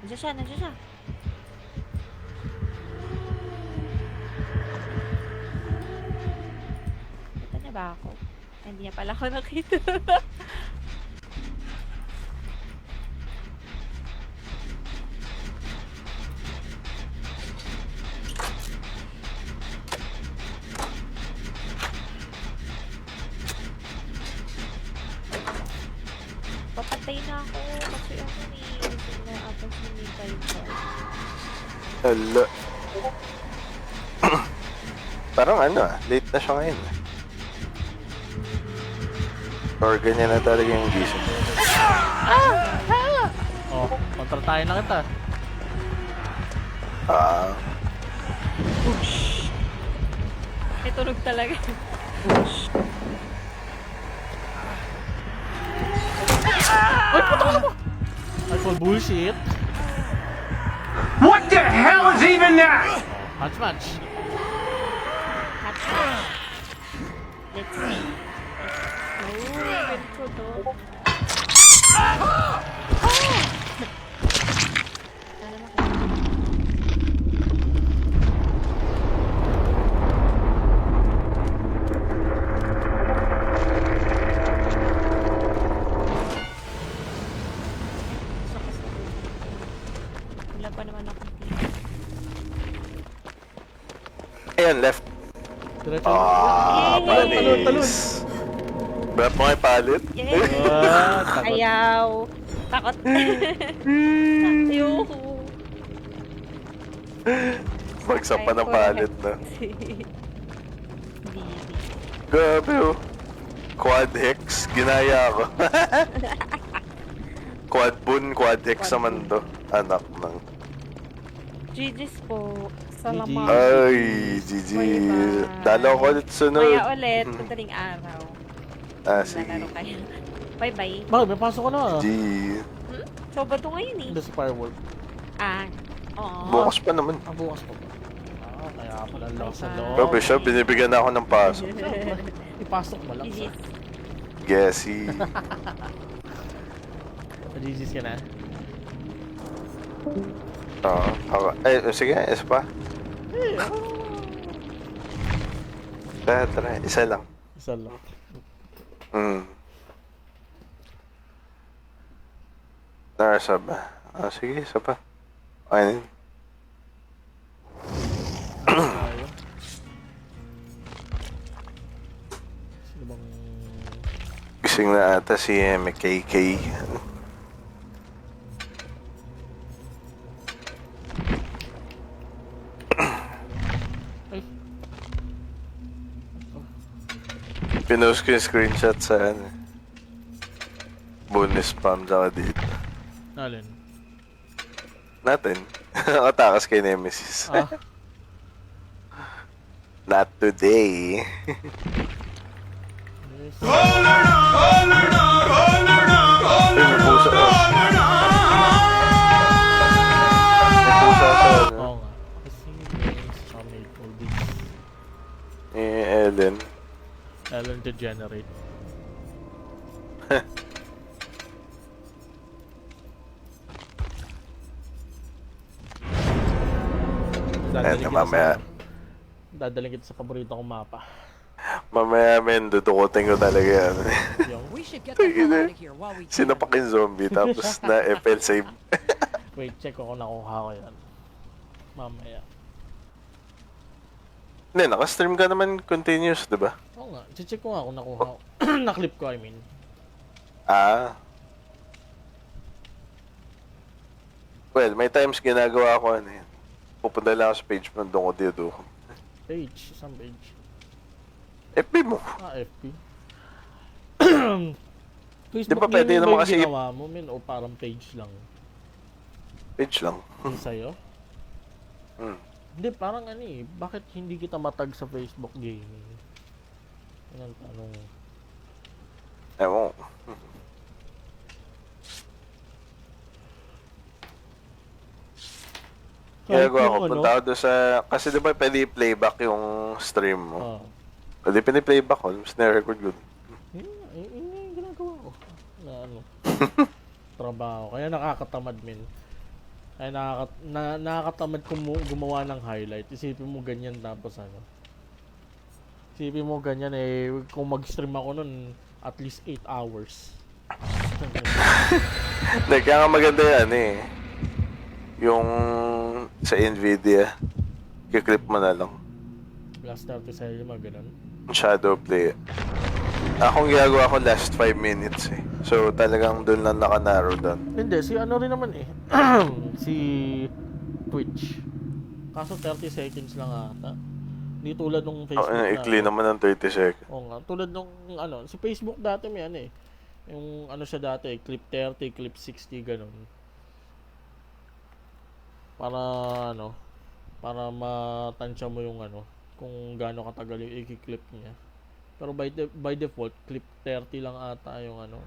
Nandiyan siya. Kita niya ba ako? Ay, hindi niya pala ako nakita. Papatay na ako kasi ano gusto na ata sumikay ko. Hala. Parang late na siya ngayon. Or ganyan na talaga yung gising. Oh, kontra tayo na kita. May tunog talaga. Ay, puto ka mo! Ay, full bullshit. What the hell is even that? Match match. Let's see. Oh, good ko to. Sana makita. Wala pa naman akong TV. Ayan, left. Diretso. Panis. Brap mo kay palit? Yay! Takot. Ayaw. Takot. Ayoko. Bagsak pa ng palit na. Hindi. Grabe Quad hex, ginaya ako. Quad boon, quad hex naman to. Anak ng... GG's po. Salamat. Ay, GG. Bye-bye. Dalaw ko ulit sunod. Maya ulit. Madaling araw. Sige. Lalaro kayo. Bye-bye. Bakit, may pasok ko na. G. So, ba ito ngayon eh? Hindi sa firework. Oo. Bukas pa naman. Bukas pa ba? Kaya pala lang sa loob. Grabe siya, binibigyan na ako ng paso. Ipasok mo lang. GG's. Gessy. GG's ka na? Oo. Ako. Ay, sige, isa pa. Tara, isa lang. Isa lang. Nasa ba? Sige, isa pa. Ayun. Tayo. Sino bang... Gising na ata si MKK. Ay, Pinost ko yung screenshot sa bonus spam saka dito. alin? Natin. Atakas kay Nemesis. Not today. May pusa. May pusa sa Oo nga. Kasi sa Maple Beach. Ellen. Ellen Degenerate. Eto, mamaya. Dadaling kita sa paborito kong mapa. Mamaya men, dudukutin ko talaga yan. Yung, We should get the hell out of here while we can. Sinapak yung zombie tapos na FL save. wait, check ko kung nakuha ko yan. Mamaya. Hindi, nakastream ka naman continuous, di ba? Oo nga, check ko nga kung nakuha ko. Na-clip ko, I mean. Well, may times ginagawa ko pupunta lang ako sa page mo, doon ko dito. Page, isang page. FB mo. FB. Di ba pwede naman kasi... ginawa mo, min, o parang page lang? Page lang. Yung sa'yo? Hindi, parang bakit hindi kita matag sa Facebook gaming? Yan ang tanong. Ewan ko. Ginagawa ko, punta ako doon sa... Kasi di ba pwede i-playback yung stream mo? Pwede pini-playback ko, mas na-record ko. Yun yung ginagawa ko. Na trabaho. Kaya nakakatamad, min. Ay, nakakatamad gumawa ng highlight. Isipin mo ganyan tapos ano. Isipin mo ganyan eh, kung mag-stream ako nun, at least 8 hours. Hindi, kaya nga maganda yan eh. Yung sa Nvidia, kiklip mo na lang. Plus 30 sa mga ganun. Shadow play. Akong ginagawa ko last 5 minutes eh. So talagang doon lang naka-narrow down. Hindi, si ano rin naman eh. Si Twitch. Kaso 30 seconds lang ata. Hindi tulad nung Facebook Ikli naman ng 30 seconds. Oo nga, tulad nung ano, si Facebook dati may ano eh. Yung ano siya dati, clip 30, clip 60, ganun. Para ano, para matansya mo yung ano, kung gaano katagal yung i-clip niya. Pero by default, clip 30 lang ata yung ano.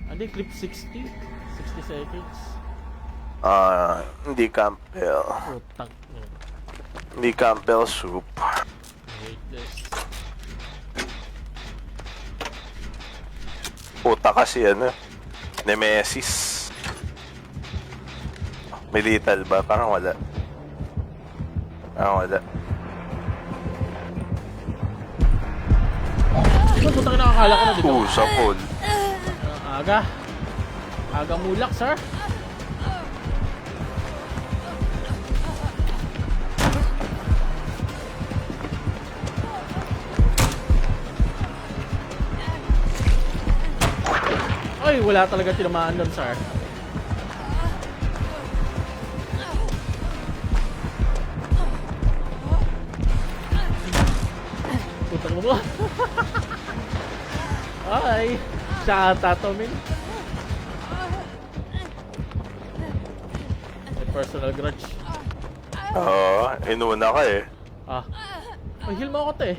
Hindi, clip 60. 60 seconds. Hindi Campbell. Putang. Hindi Campbell soup. Wait this. Puta kasi ano, Nemesis. May lethal ba? Parang wala. Parang wala. Putang ina, akala ko na dito. Sa pool. Aga. Aga mulak, sir. Ay, wala talaga tinamaan doon, sir. Putang mo. Ay, siya ata to, min. May personal grudge. Oo, inuna ka eh. Ah. Ay, heal mo ako, te.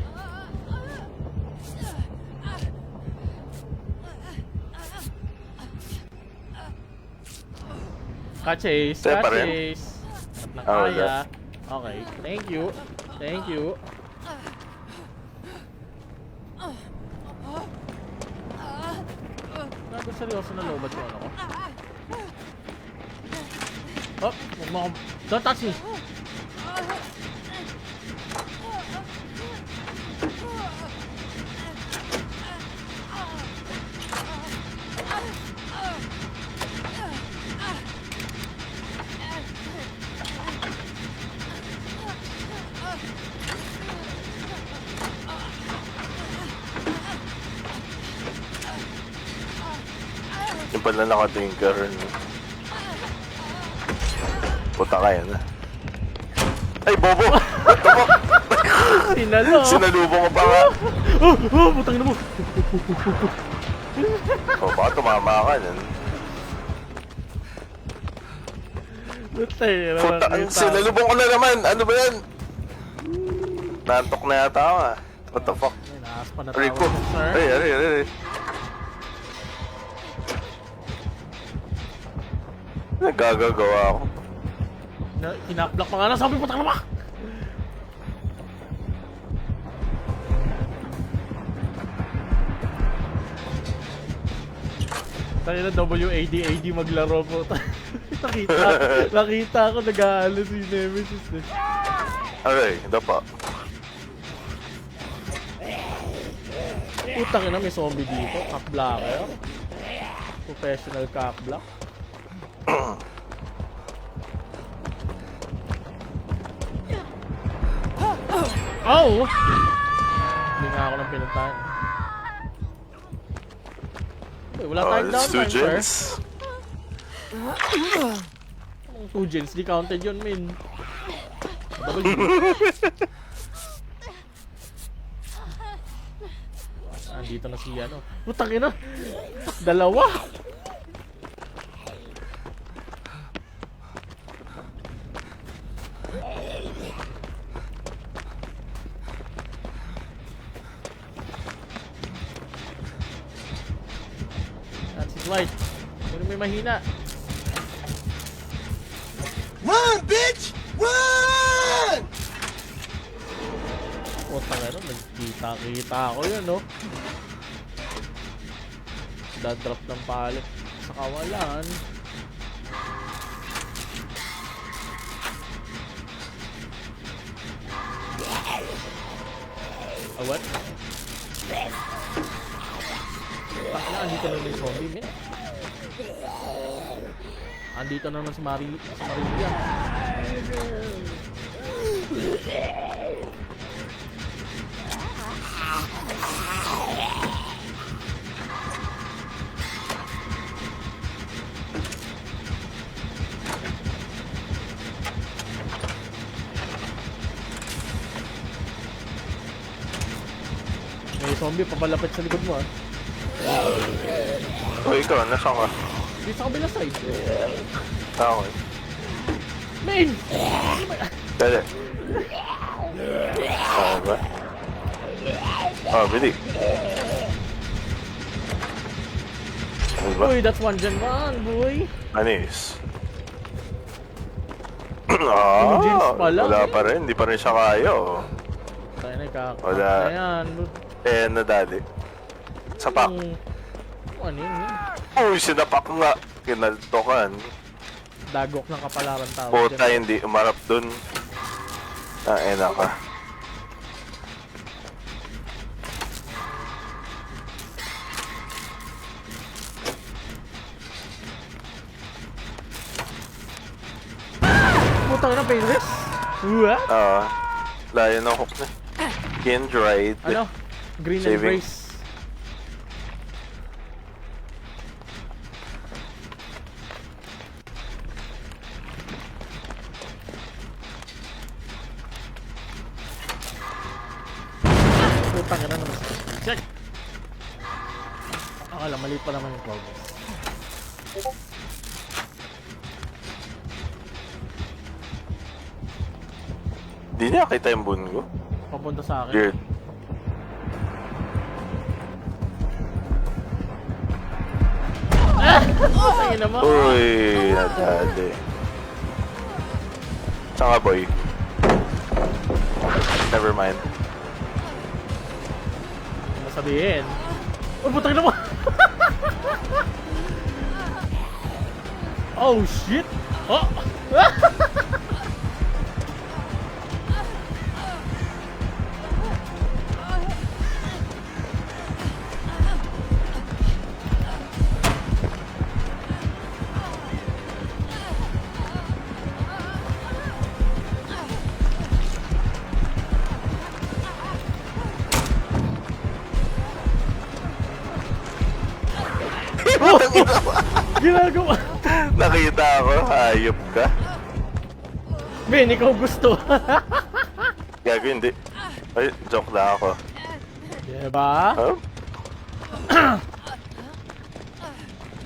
Ka-chase, Te, pa rin? ka-chase. At Ah, nakaya. wala. Okay, thank you. Thank you. Gago, seryoso na lobat yung ano ko. Oh, huwag mo ako. Don't touch me! Yung pala nakatinker. Puta ka yan ah. Ay, bobo! Ba't mo? Sinalo! Sinalubong ko pa nga. Oh, putang ina mo! Baka tumama ka nun. Putay, Puta, sinalubong ko na naman. Ano ba yan? Nantok na yata ako ah. What the fuck? Ay, naaspa na Rico. tawag ko, sir. Ay, ay. Nagagagawa ako. Kinakblock pa nga na, sabi putang ina mo! Tayo na WAD maglaro po. nakita ako nag-aalo si Nemesis eh. Okay, ito pa. Putang ina, may zombie dito. Cockblocker. Professional cockblock. Oh! Hindi nga ako nang pinuntahan. Uy, wala tayong It's two downtime, sir. gens. Anong 2 gens? Di counted yun, min. W. Andito na si ano. Putang ina! Dalawa! That's it, right. Pero may mahina. Run, bitch! Run! O, tanga nun, nagkita-kita ako yun, no? Dadrop ng palit sa kawalan. Oh, what? Pakala, andito na yung zombie, men. Andito na naman si Maria. May zombie papalapit sa likod mo ah. O ikaw, nasaan ka? Dito sa kabila side. Okay. Main! Dali. Okay ba? Oh, bili. Ano ba? Uy, that's one gen one, boy. Anis. Jeans pala. Wala pa rin. Hindi pa rin siya kaya, oh. Tayo na, Wala. Ayan. Eh, nadali. Sapak. Ano yun? Uy, sinapak nga. Kinaltokan. Dagok ng kapalaran tao. Puta, hindi umarap dun. Ena ka. Putang na, painless. Uwa? Layo ng hook na. Kindred. Ano? Green Saving. Embrace. Putang na naman. Check! Akala, mali pa naman yung progress. Di niya kita yung bungo. Papunta sa akin. Weird. Putangin naman. Uy, nadali. Saan ka, boy? Never mind. Ano sabihin? Oh, putangin naman. Oh, shit! Oh! Ginagawa! Nakita ako, hayop ka. Ben, ikaw gusto. Gago, hindi. Ay, joke lang ako. Diba?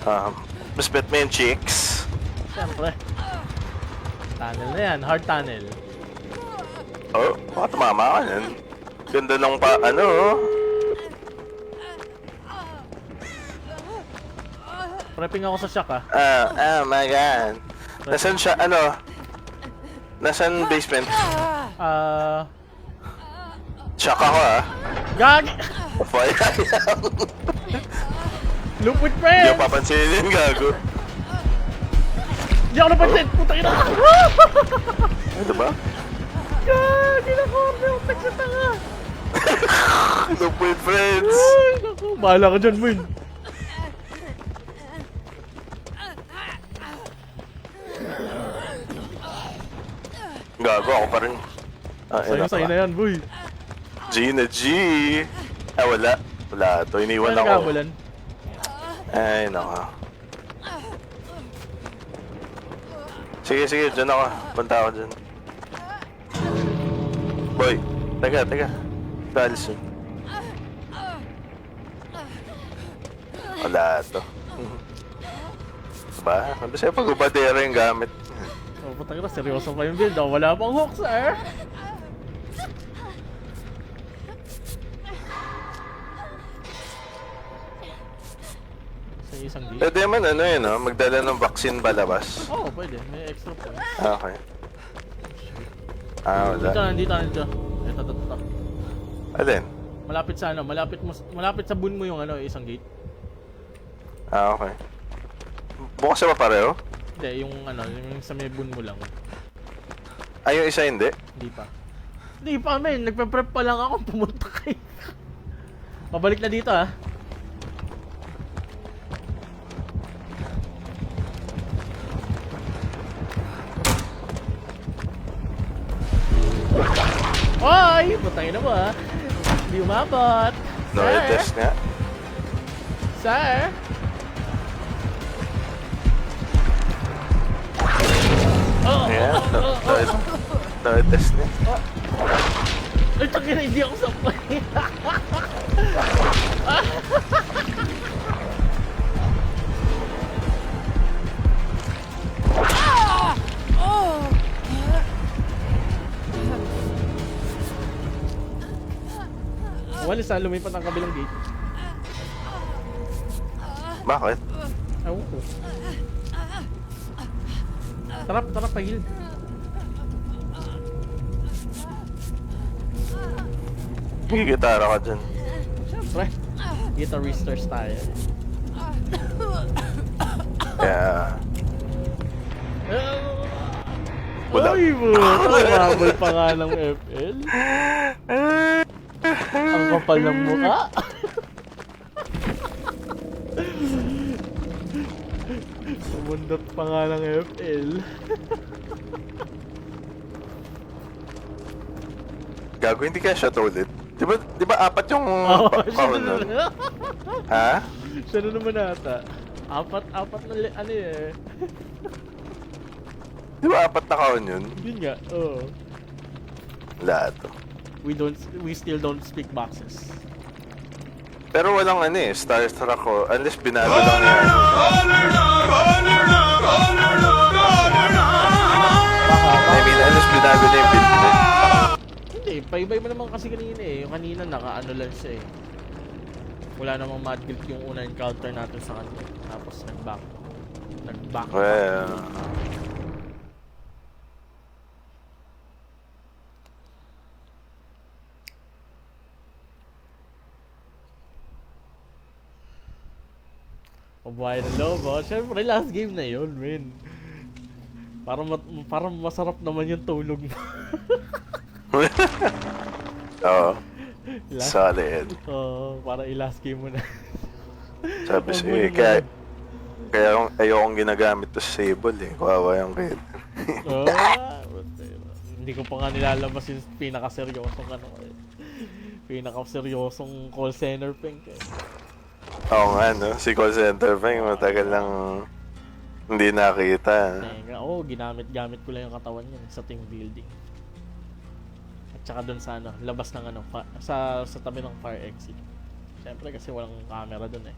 Huh? Mas bet mo yung chicks. Siyempre. Tunnel na yan, hard tunnel. Oh, baka tumama ka yan. Ganda ng ano, oh. Prepping ako sa shock ah. Oh my god. Nasaan siya, ano? Nasaan basement? Shock ako, ah. Gag! Fire yan. Loop with Hindi friends! ko papansinin yung gago. Hindi ako napansin! Putang ina! Ano ba? Gag! Ina-corner ako sa tanga! Look with friends. Ay, naku! Bahala ka dyan, Moon! Gago ako pa rin. Sa'yo na yan, boy! G na G. Wala. Wala to. Iniwan Ano ako. nagkabulan? Ay, naka. Sige, sige. Diyan ako. Punta ako dyan. Boy. Teka. Dalson. Wala to. Ba? Ano siya pag-ubadera yung gamit? Oh, putang ina, seryoso pa yung build. Oh, wala pang hook, sir! Sa isang gate? Pwede man ano yun, no? Magdala ng vaccine palabas. Oo, pwede. May extra points. Okay. Wala. Dito. Ito. Alin? Malapit sa ano, malapit sa bun mo yung ano, isang gate. Okay. Bukas ba pareho? Hindi, yung ano, yung sa may bun mo lang. Ay, yung isa hindi? Hindi pa. Hindi pa, men. Nagpe-prep pa lang ako. Pumunta kayo. Pabalik na dito, ah. Hoy! Putangin na mo, ah. Hindi umabot. No, test nga. Sir? Oh! Yeah, no, test nga. Ay, taki na, hindi ako sapay. Walis na, lumipat ang kabilang gate. Bakit? Ewan ko. Tara, pahil. Gigitara ka dyan. Siyempre. Guitaristers tayo. Yeah. Wala. Ay, tumabol pa nga ng FL. Ang kapal ng mukha. Sumundot pa nga ng FL. Gago, hindi kaya shot ulit. Di ba apat yung Siya power na nun? naman. Ha? Siya na naman ata. Apat na ano eh. Di ba apat na kaon yun? Yun nga, oo. Lahat. We still don't speak boxes. Pero walang ano eh, starstruck ko. Unless binago lang yan. I mean, unless binago na yung build nila. Hindi, paibay mo naman kasi kanina eh. Yung kanina naka-ano lang siya eh. Wala namang mad guild yung una encounter natin sa kanya. Tapos nag-back. Well, Pabuhay ng lobo. Siyempre, last game na yun, man. Para masarap naman yung tulog mo. oo. Last- Solid. para i-last game mo na. Sabi siya Pabuhay eh, ng kaya ayokong ginagamit to sa Sable eh. Kawawa yung kid. Hindi ko pa nga nilalabas yung pinakaseryosong ano eh. Pinakaseryosong call center pink eh. Oo nga no, si call center pa yung matagal lang hindi nakita. Ginamit ko lang yung katawan niya sa team building. At saka dun sa ano, labas ng ano, sa tabi ng fire exit. Siyempre kasi walang camera dun eh.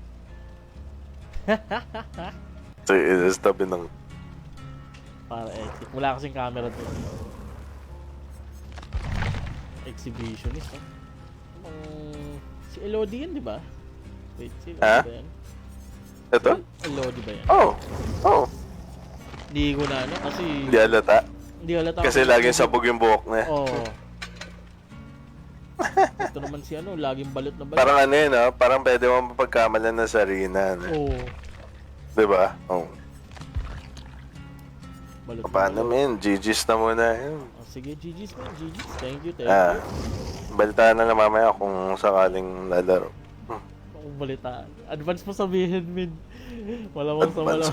So, is tabi ng... Fire exit. Wala kasing camera dun. Exhibitionist eh. Si Elodie yun, di ba? Wait, si Elodie Ha? ba yan? Ito? Elodie ba yan? Oh. Hindi ko na ano, kasi... Hindi halata. Hindi halata. Kasi laging sabog yung buhok niya. Oo. Ito naman si ano, laging balot na balot. Parang ano yun, no? Parang pwede mo mapagkamalan na sa arena. No? Oo. Diba? Oo. Balot na Paano balot. men? GG's na muna yun. Sige, GG's man, GG's. Thank you. Balitaan na lang mamaya kung sakaling lalaro. Ang balitaan. Advance mo sabihin, min. Wala mong sa wala.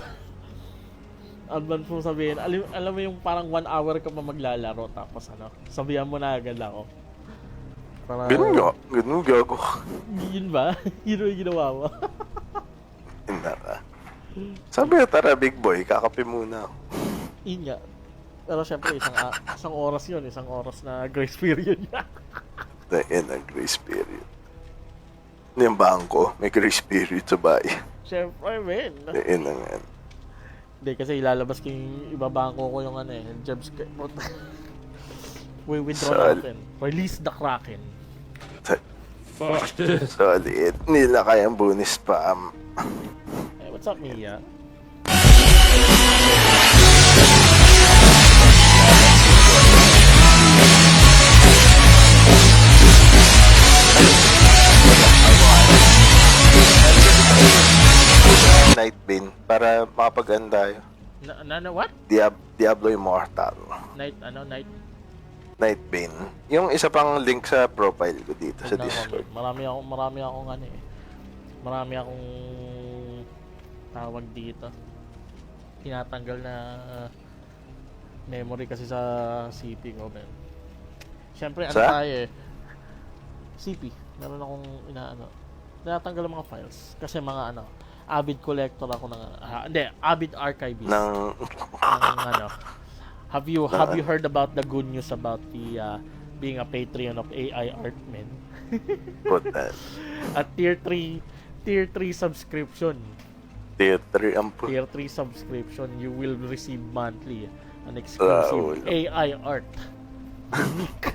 Advance mo sabihin. Alam mo yung parang 1 hour ka pa maglalaro tapos ano, sabihan mo na agad ako. Para... Ganun gago. Yun ba? Yun yung ginawa mo? Hindi ka. Sabi tara big boy, kakape muna ako. Yun nga. Pero syempre, isang oras yun. Isang oras na grace period niya. Dahil ang grace period. Yung bangko, may grace period sa bahay. Syempre, men. Dahil ang yan. Hindi, kasi ilalabas ko yung ibabangko ko yung ano eh. Jobs ko. We withdraw natin. Release the Kraken. Solid. Nila kayang bonus spam. Hey, what's up, Mia? Nightbane para makapag-ano tayo. What? Diablo Immortal. Night. Nightbane. Yung isa pang link sa profile ko dito sa Tignan ko, Discord. marami akong ano eh. Marami akong tawag dito. Tinatanggal na memory kasi sa CP ko, man. Siyempre, ano Sa? tayo eh. CP. Meron akong inaano. Tinatanggal ang mga files. Kasi mga ano, avid collector ako ng avid archivist Ng... ng ano. Have you heard about the good news about the being a Patreon of AI art men? Puta. At tier 3 subscription. Theater. Ang Tier 3 subscription, you will receive monthly an exclusive Wala. AI art. Unique.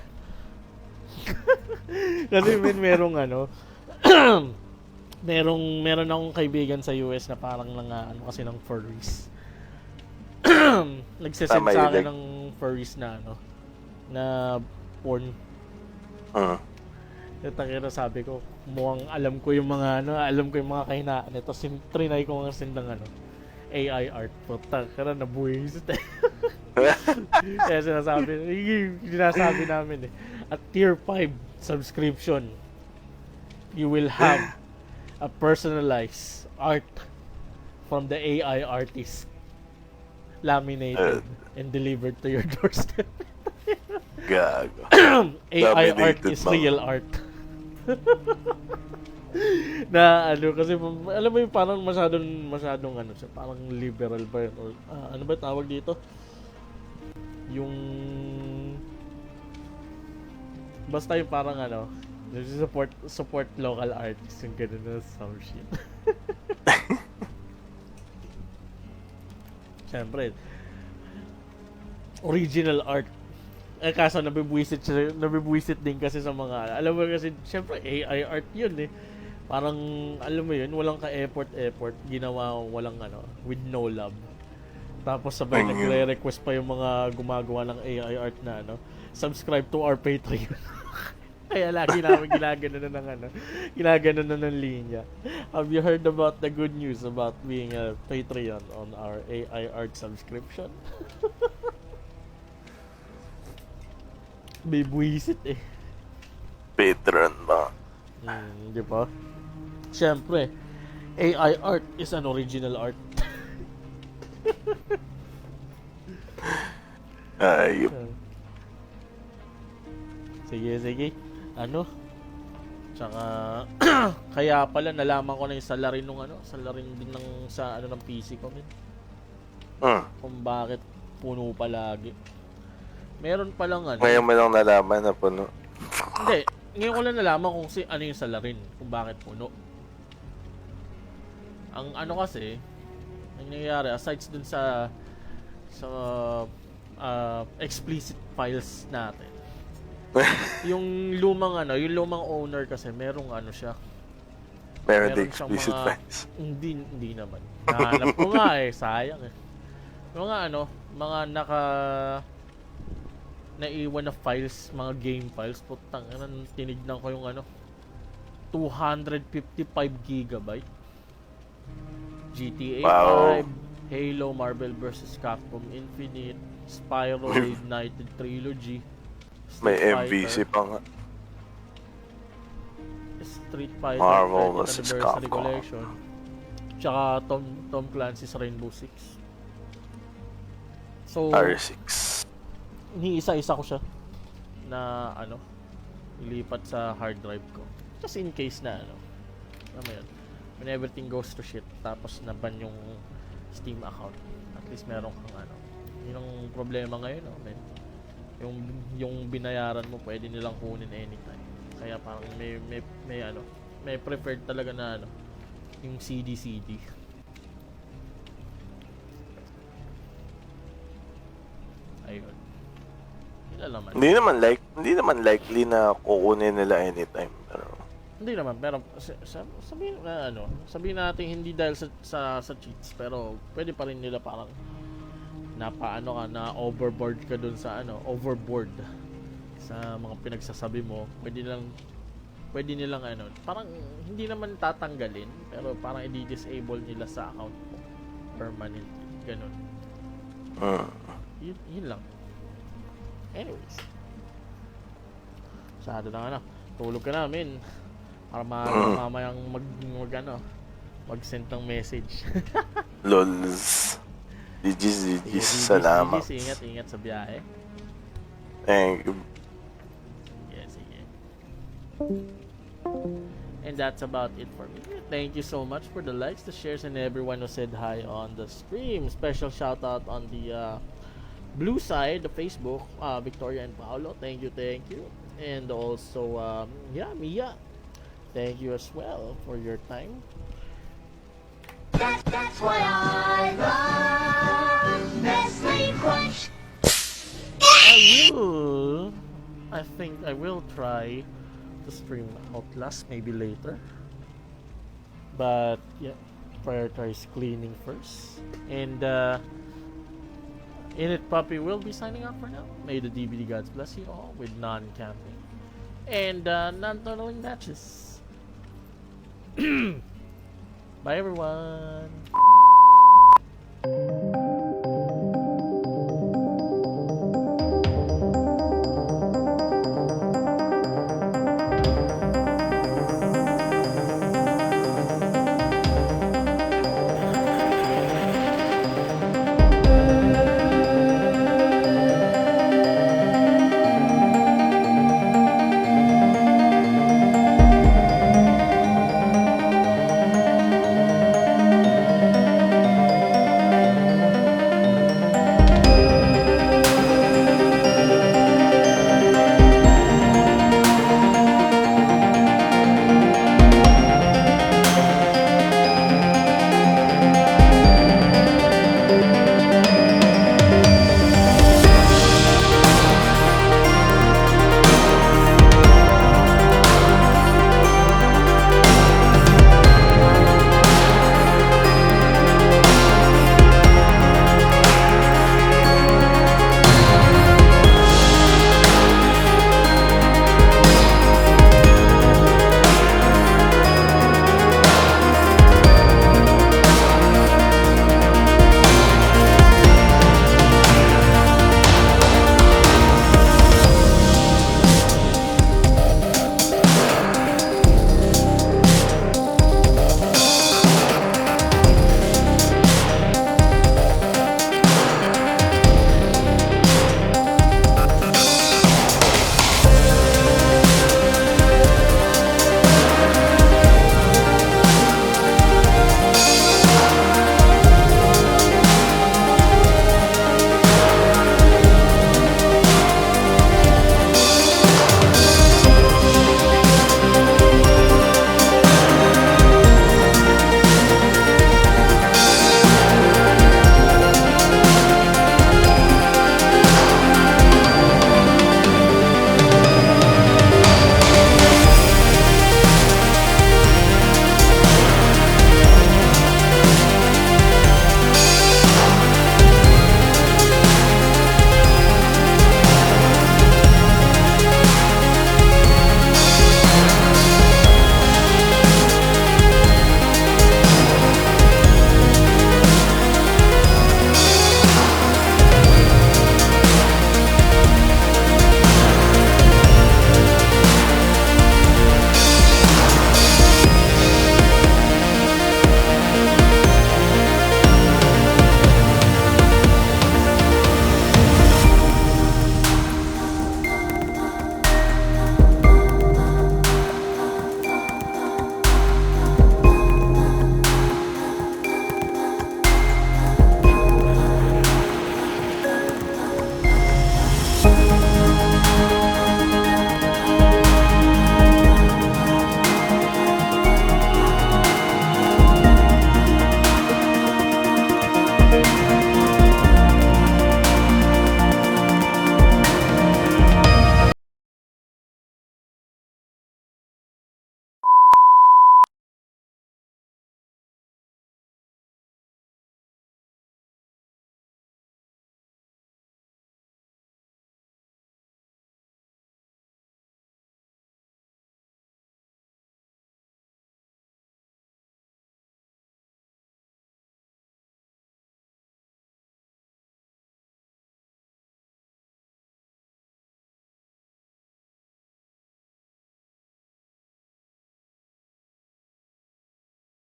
Kasi merong ano, meron akong kaibigan sa US na parang ano kasi ng furries. Nagsesend Tama sa yun, akin like- ng furries na ano, na porn. Takira sabi ko, mukhang alam ko yung mga kahinaan nito. Trinay ko nga send ng ano, AI art. Takira nabuhisit eh. Kaya sinasabi namin eh. At tier 5 subscription, you will have a personalized art from the AI artist, laminated and delivered to your doorstep. Gago. AI art Laminated is mga- real art. Na ano kasi alam mo yung parang masyadong ano siya, parang liberal ba yun? Or ano ba tawag dito? Yung basta yung parang ano, support local artists, yung ganun na some shit. Siyempre, original art. Eh kaso nabibwisit din kasi sa mga, alam mo kasi, siyempre AI art yun eh. Parang, alam mo yun, walang ka-effort, ginawa walang ano, with no love. Tapos sabay nagre-request pa yung mga gumagawa ng AI art na ano, subscribe to our Patreon. Kaya lagi namin ginagano na ng linya. Have you heard about the good news about being a Patreon on our AI art subscription? May buwisit eh. Patron ba? Di ba? Siyempre, AI art is an original art. Ayup. Sige. Ano? Tsaka, kaya pala nalaman ko na yung salarin din sa ano ng PC ko, min. Kung bakit puno palagi. Meron palang ano. Ngayon mo lang nalaman na puno. Hindi, ngayon ko lang nalaman kung ano yung salarin, kung bakit puno. Ang ano kasi, ang nangyayari, aside dun sa explicit files natin, yung lumang owner kasi merong ano siya. Meron Meron din siyang explicit mga- files. Hindi naman. Nahanap ko nga eh, sayang eh. Mga naiwan na files, mga game files, putang, tinignan ko yung 255 gigabyte. GTA Wow. 5, Halo, Marvel vs. Capcom Infinite, Spyro Reignited Trilogy, May Street MVC Fighter, pa nga. Street Fighter Marvel 30th vs. Anniversary Capcom. Collection, tsaka Tom Clancy's Rainbow Six. So, R6. iniisa-isa ko siya na ilipat sa hard drive ko. Just in case na alam mo yun, when everything goes to shit, tapos naban yung Steam account, at least meron kang yun ang problema ngayon, man. Yung binayaran mo, pwede nilang kunin anytime. Kaya parang may preferred talaga na yung CD. Ayun. Hindi naman likely na kukunin nila anytime. Pero Hindi naman, pero sabihin natin hindi dahil sa cheats, pero pwede pa rin nila parang na overboard ka dun sa overboard sa mga pinagsasabi mo. Pwede nilang parang hindi naman tatanggalin, pero parang i-disable nila sa account mo permanently, ganun. Yun lang. Anyways, Masyado na ano. Tulog ka namin. Para mamayang mag-send ng message. Lols. GG's, Sige, salamat. ingat sa biyahe. Thank you. Sige. And that's about it for me. Thank you so much for the likes, the shares, and everyone who said hi on the stream. Special shout out on the blue side, the Facebook, Victoria and Paolo. Thank you. And also, Mia. Thank you as well for your time. That's why I love Nestle Crunch. I think I will try to stream Outlast maybe later. But yeah, prioritize cleaning first. And Init Puppy will be signing off for now. May the DVD gods bless you all with non-camping and non-tunneling matches. Bye everyone.